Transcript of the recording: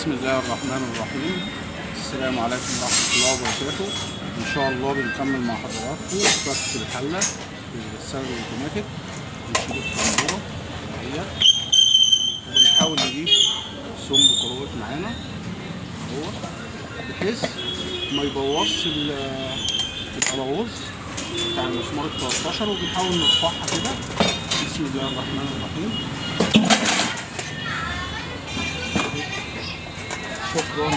بسم الله الرحمن الرحيم. السلام عليكم ورحمة الله وبركاته. إن شاء الله بنكمل مع حضراتكم فتح الحلة بالسلة الأوتوماتيك. بنشيل التنورة اهيت وبنحاول نجيب سمب كروت معانا اهو بحيث ما يبوظش القلاوظ بتاع المسمار ال 13، وبنحاول نرفعها كده. بسم الله الرحمن الرحيم. شكرا.